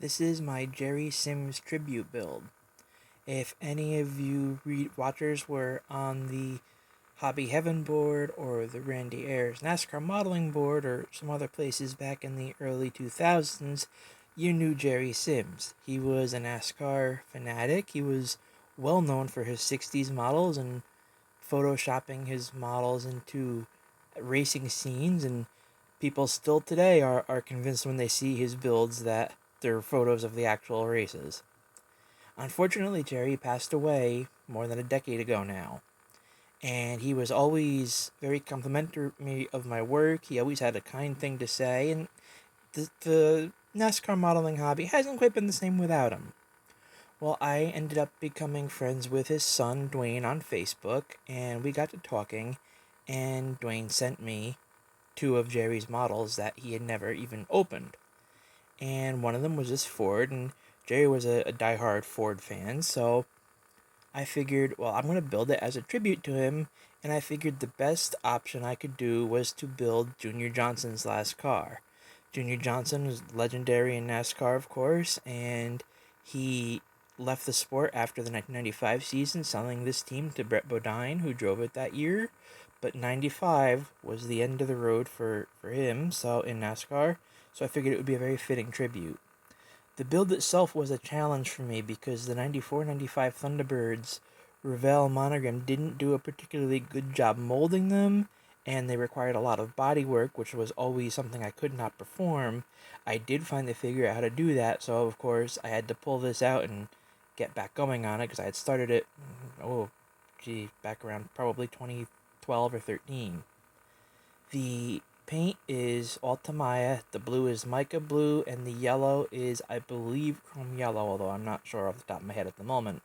This is my Jerry Sims tribute build. If any of you watchers were on the Hobby Heaven board or the Randy Ayers NASCAR modeling board or some other places back in the early 2000s, you knew Jerry Sims. He was a NASCAR fanatic. He was well known for his 60s models and photoshopping his models into racing scenes, and people still today are convinced when they see his builds that they're photos of the actual races. Unfortunately, Jerry passed away more than a decade ago now, and he was always very complimentary of my work. He always had a kind thing to say, and the NASCAR modeling hobby hasn't quite been the same without him. Well, I ended up becoming friends with his son, Dwayne, on Facebook, and we got to talking, and Dwayne sent me two of Jerry's models that he had never even opened. And one of them was this Ford, and Jerry was a diehard Ford fan, so I figured, well, I'm going to build it as a tribute to him, and I figured the best option I could do was to build Junior Johnson's last car. Junior Johnson was legendary in NASCAR, of course, and he left the sport after the 1995 season, selling this team to Brett Bodine, who drove it that year. But 95 was the end of the road for him, so in NASCAR, so I figured it would be a very fitting tribute. The build itself was a challenge for me because the 94-95 Thunderbirds Revell monogram didn't do a particularly good job molding them, and they required a lot of body work, which was always something I could not perform. I did finally figure out how to do that, so of course I had to pull this out and get back going on it because I had started it, back around probably 2012 or 13. The paint is all Tamiya, the blue is mica blue, and the yellow is, I believe, chrome yellow, although I'm not sure off the top of my head at the moment.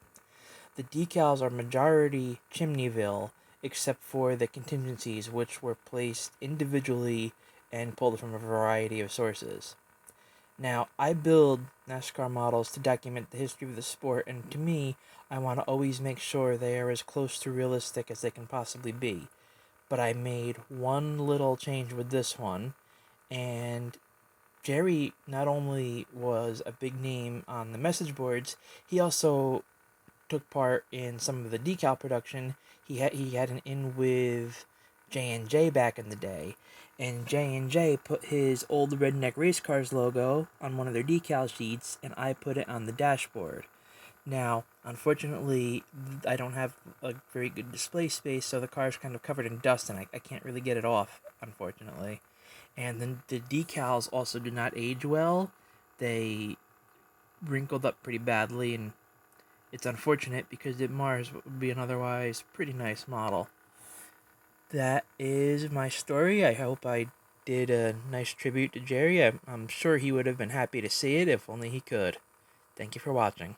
The decals are majority Chimneyville, except for the contingencies, which were placed individually and pulled from a variety of sources. Now, I build NASCAR models to document the history of the sport, and to me, I want to always make sure they are as close to realistic as they can possibly be. But I made one little change with this one, and Jerry not only was a big name on the message boards, he also took part in some of the decal production. He had an in with J&J back in the day, and J&J put his old Redneck Race Cars logo on one of their decal sheets, and I put it on the dashboard. Now, unfortunately, I don't have a very good display space, so the car's kind of covered in dust, and I can't really get it off, unfortunately. And then the decals also do not age well. They wrinkled up pretty badly, and it's unfortunate because it mars what would be an otherwise pretty nice model. That is my story. I hope I did a nice tribute to Jerry. I'm sure he would have been happy to see it if only he could. Thank you for watching.